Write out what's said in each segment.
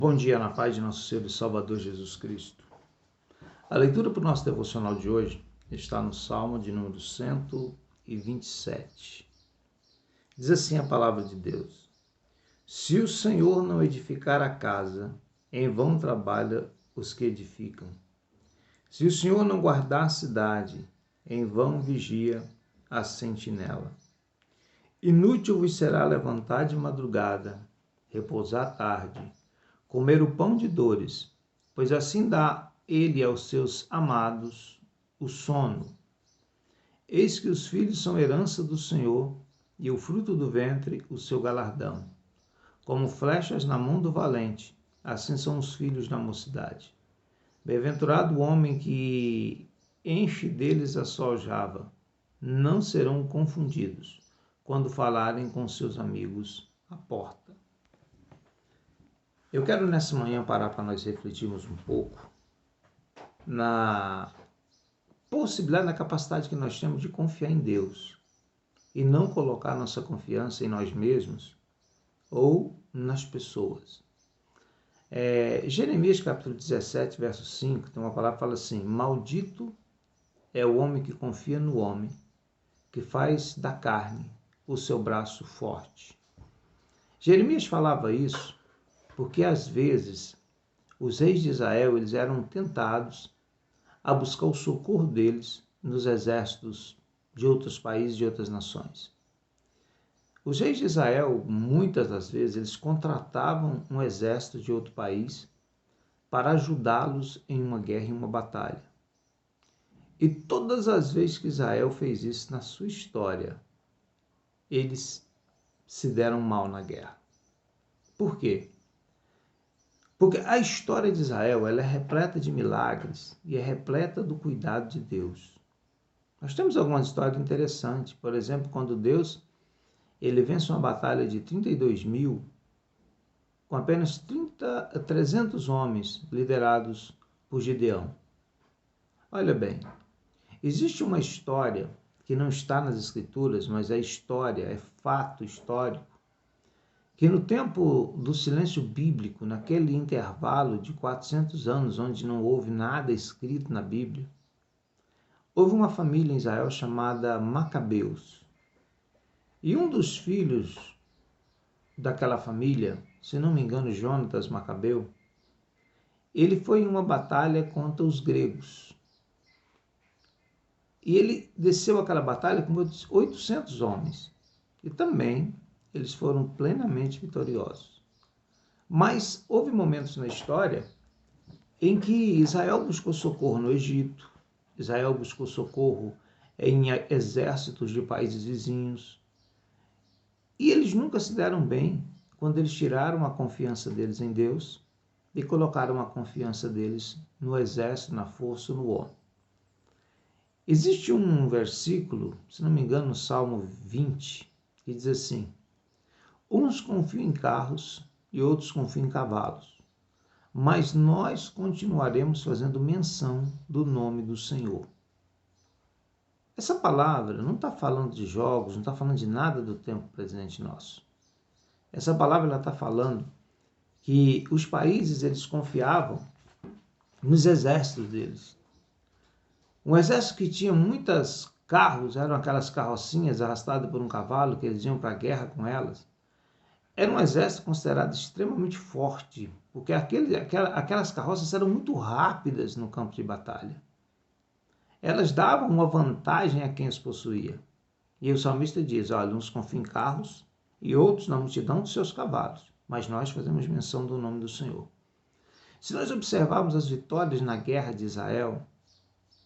Bom dia, na paz de nosso Senhor e Salvador Jesus Cristo. A leitura para o nosso devocional de hoje está no Salmo de número 127. Diz assim a palavra de Deus: Se o Senhor não edificar a casa, em vão trabalha os que edificam. Se o Senhor não guardar a cidade, em vão vigia a sentinela. Inútil vos será levantar de madrugada, repousar à tarde, comer o pão de dores, pois assim dá ele aos seus amados o sono. Eis que os filhos são herança do Senhor, e o fruto do ventre o seu galardão. Como flechas na mão do valente, assim são os filhos da mocidade. Bem-aventurado o homem que enche deles a sua aljava, não serão confundidos quando falarem com seus amigos à porta. Eu quero nessa manhã parar para nós refletirmos um pouco na possibilidade, na capacidade que nós temos de confiar em Deus e não colocar nossa confiança em nós mesmos ou nas pessoas. Jeremias capítulo 17, verso 5, tem uma palavra que fala assim: maldito é o homem que confia no homem, que faz da carne o seu braço forte. Jeremias falava isso porque às vezes os reis de Israel eles eram tentados a buscar o socorro deles nos exércitos de outros países, de outras nações. Os reis de Israel, muitas das vezes, eles contratavam um exército de outro país para ajudá-los em uma guerra, em uma batalha. E todas as vezes que Israel fez isso na sua história, eles se deram mal na guerra. Por quê? Porque a história de Israel ela é repleta de milagres e é repleta do cuidado de Deus. Nós temos algumas histórias interessantes. Por exemplo, quando Deus ele vence uma batalha de 32.000 com apenas 300 homens liderados por Gideão. Olha bem, existe uma história que não está nas Escrituras, mas é história, é fato histórico, que no tempo do silêncio bíblico, naquele intervalo de 400 anos, onde não houve nada escrito na Bíblia, houve uma família em Israel chamada Macabeus. E um dos filhos daquela família, se não me engano, Jonatas Macabeu, ele foi em uma batalha contra os gregos. E ele desceu aquela batalha com 800 homens. E também eles foram plenamente vitoriosos. Mas houve momentos na história em que Israel buscou socorro no Egito, Israel buscou socorro em exércitos de países vizinhos, e eles nunca se deram bem quando eles tiraram a confiança deles em Deus e colocaram a confiança deles no exército, na força, no homem. Existe um versículo, se não me engano, no Salmo 20, que diz assim: uns confiam em carros e outros confiam em cavalos, mas nós continuaremos fazendo menção do nome do Senhor. Essa palavra não está falando de jogos, não está falando de nada do tempo presente nosso. Essa palavra está falando que os países eles confiavam nos exércitos deles. Um exército que tinha muitos carros, eram aquelas carrocinhas arrastadas por um cavalo, que eles iam para a guerra com elas. Era um exército considerado extremamente forte, porque aquelas carroças eram muito rápidas no campo de batalha. Elas davam uma vantagem a quem as possuía. E o salmista diz, olha, uns confiam em carros e outros na multidão dos seus cavalos, mas nós fazemos menção do nome do Senhor. Se nós observarmos as vitórias na guerra de Israel,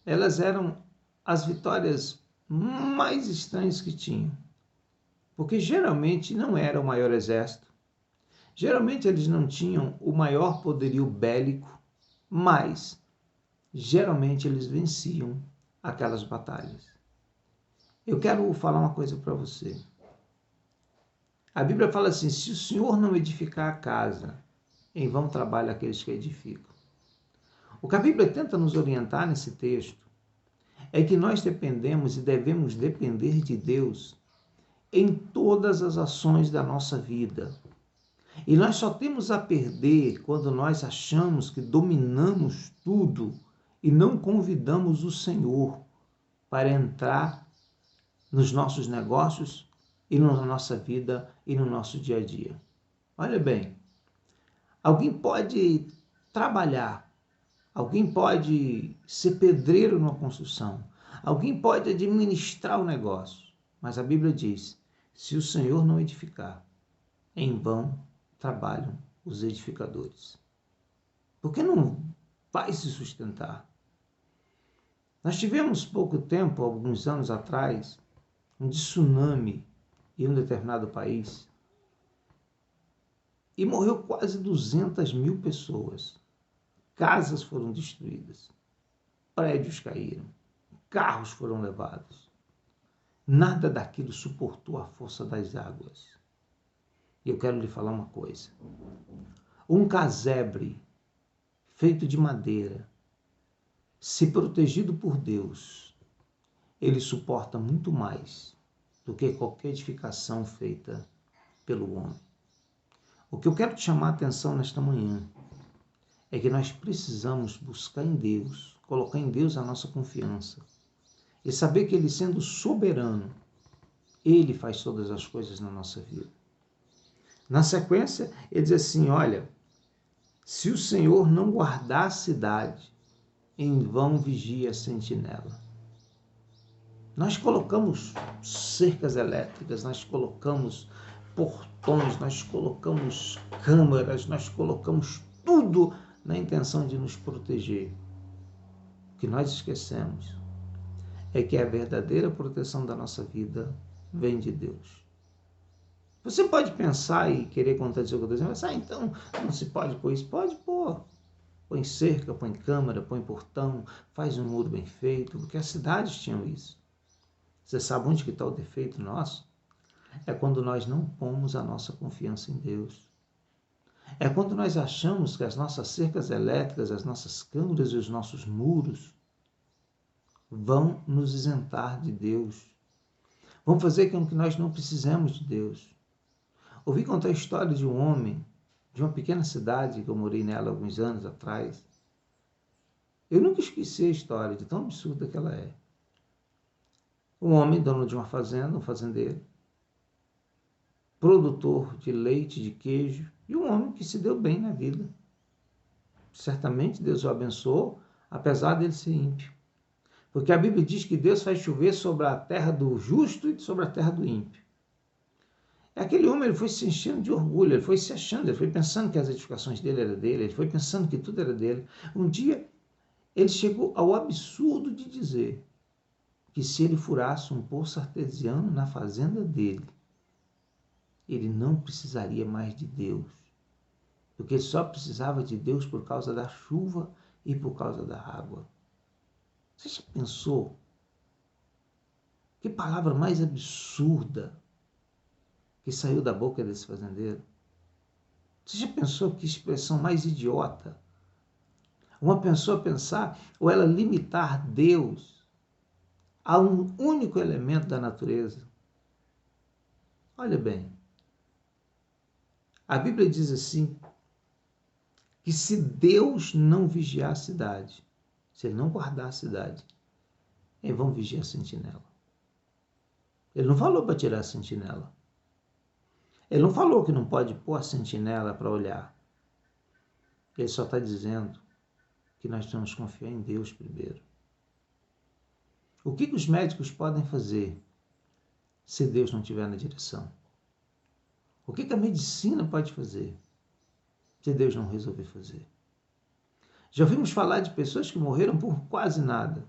elas eram as vitórias mais estranhas que tinham. Porque geralmente não era o maior exército, geralmente eles não tinham o maior poderio bélico, mas geralmente eles venciam aquelas batalhas. Eu quero falar uma coisa para você. A Bíblia fala assim, se o Senhor não edificar a casa, em vão trabalham aqueles que edificam. O que a Bíblia tenta nos orientar nesse texto é que nós dependemos e devemos depender de Deus em todas as ações da nossa vida. E nós só temos a perder quando nós achamos que dominamos tudo e não convidamos o Senhor para entrar nos nossos negócios e na nossa vida e no nosso dia a dia. Olha bem, alguém pode trabalhar, alguém pode ser pedreiro numa construção, alguém pode administrar o negócio, mas a Bíblia diz, se o Senhor não edificar, em vão trabalham os edificadores. Porque não vai se sustentar. Nós tivemos pouco tempo, alguns anos atrás, um tsunami em um determinado país e morreu quase 200 mil pessoas. Casas foram destruídas, prédios caíram, carros foram levados. Nada daquilo suportou a força das águas. E eu quero lhe falar uma coisa. Um casebre feito de madeira, se protegido por Deus, ele suporta muito mais do que qualquer edificação feita pelo homem. O que eu quero te chamar a atenção nesta manhã é que nós precisamos buscar em Deus, colocar em Deus a nossa confiança e saber que Ele, sendo soberano, Ele faz todas as coisas na nossa vida. Na sequência, ele diz assim, olha, se o Senhor não guardar a cidade, em vão vigia a sentinela. Nós colocamos cercas elétricas, nós colocamos portões, nós colocamos câmeras, nós colocamos tudo na intenção de nos proteger. O que nós esquecemos é que a verdadeira proteção da nossa vida vem de Deus. Você pode pensar e querer contradizer o que eu estou dizendo, mas então não se pode pôr isso? Pode pôr. Põe cerca, põe câmara, põe portão, faz um muro bem feito, porque as cidades tinham isso. Você sabe onde que está o defeito nosso? É quando nós não pomos a nossa confiança em Deus. É quando nós achamos que as nossas cercas elétricas, as nossas câmeras e os nossos muros vão nos isentar de Deus. Vão fazer com que nós não precisemos de Deus. Ouvi contar a história de um homem de uma pequena cidade que eu morei nela alguns anos atrás. Eu nunca esqueci a história de tão absurda que ela é. Um homem, dono de uma fazenda, um fazendeiro, produtor de leite, de queijo, e um homem que se deu bem na vida. Certamente Deus o abençoou, apesar dele ser ímpio. Porque a Bíblia diz que Deus faz chover sobre a terra do justo e sobre a terra do ímpio. Aquele homem, ele foi se enchendo de orgulho, ele foi se achando, ele foi pensando que as edificações dele eram dele, ele foi pensando que tudo era dele. Um dia, ele chegou ao absurdo de dizer que se ele furasse um poço artesiano na fazenda dele, ele não precisaria mais de Deus, porque ele só precisava de Deus por causa da chuva e por causa da água. Você já pensou? Que palavra mais absurda que saiu da boca desse fazendeiro? Você já pensou que expressão mais idiota? Uma pessoa pensar ou ela limitar Deus a um único elemento da natureza. Olha bem, a Bíblia diz assim, que se Deus não vigiar a cidade, se Ele não guardar a cidade, eles vão vigiar a sentinela. Ele não falou para tirar a sentinela. Ele não falou que não pode pôr a sentinela para olhar. Ele só está dizendo que nós temos que confiar em Deus primeiro. O que os médicos podem fazer se Deus não estiver na direção? O que a medicina pode fazer se Deus não resolver fazer? Já ouvimos falar de pessoas que morreram por quase nada.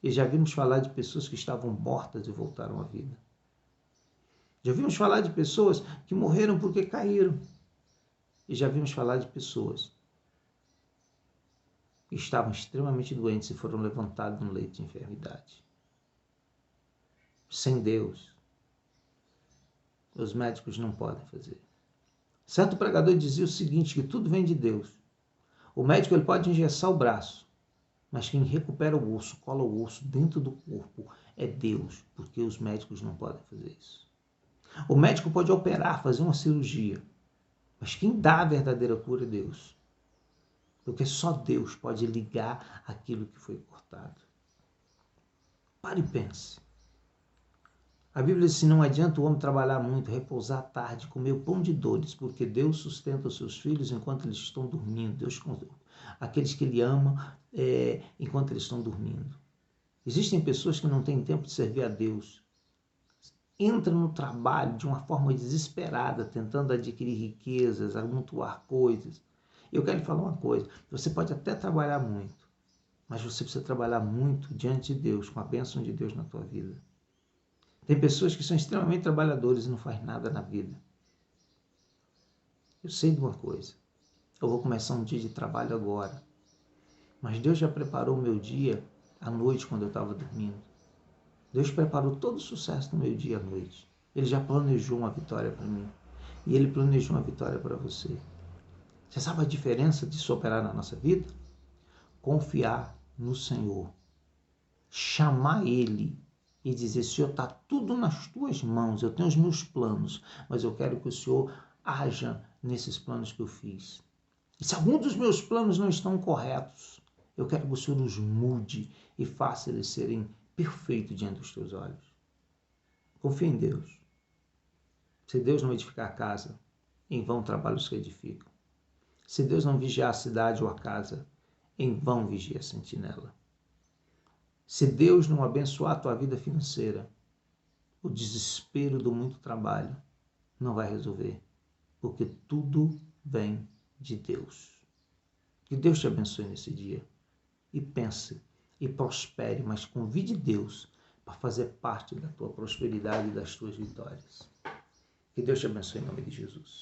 E já vimos falar de pessoas que estavam mortas e voltaram à vida. Já vimos falar de pessoas que morreram porque caíram. E já vimos falar de pessoas que estavam extremamente doentes e foram levantados no leito de enfermidade. Sem Deus, os médicos não podem fazer. Certo pregador dizia o seguinte, que tudo vem de Deus. O médico ele pode engessar o braço, mas quem recupera o osso, cola o osso dentro do corpo é Deus, porque os médicos não podem fazer isso. O médico pode operar, fazer uma cirurgia, Mas quem dá a verdadeira cura é Deus. Porque só Deus pode ligar aquilo que foi cortado. Pare e pense. A Bíblia diz assim, não adianta o homem trabalhar muito, repousar à tarde, comer o pão de dores, porque Deus sustenta os seus filhos enquanto eles estão dormindo. Deus, aqueles que Ele ama, enquanto eles estão dormindo. Existem pessoas que não têm tempo de servir a Deus. Entram no trabalho de uma forma desesperada, tentando adquirir riquezas, amontoar coisas. Eu quero lhe falar uma coisa, você pode até trabalhar muito, mas você precisa trabalhar muito diante de Deus, com a bênção de Deus na tua vida. Tem pessoas que são extremamente trabalhadores e não fazem nada na vida. Eu sei de uma coisa, eu vou começar um dia de trabalho agora, mas Deus já preparou o meu dia à noite quando eu estava dormindo. Deus preparou todo o sucesso do meu dia à noite. Ele já planejou uma vitória para mim. E Ele planejou uma vitória para você. Você sabe a diferença disso operar na nossa vida? Confiar no Senhor. Chamar Ele e dizer, Senhor, está tudo nas tuas mãos. Eu tenho os meus planos, mas eu quero que o Senhor haja nesses planos que eu fiz. E se algum dos meus planos não estão corretos, eu quero que o Senhor os mude e faça eles serem perfeitos diante dos teus olhos. Confia em Deus. Se Deus não edificar a casa, em vão trabalhos que edificam. Se Deus não vigiar a cidade ou a casa, em vão vigia a sentinela. Se Deus não abençoar a tua vida financeira, o desespero do muito trabalho não vai resolver, porque tudo vem de Deus. Que Deus te abençoe nesse dia. E pense, e prospere, mas convide Deus para fazer parte da tua prosperidade e das tuas vitórias. Que Deus te abençoe em nome de Jesus.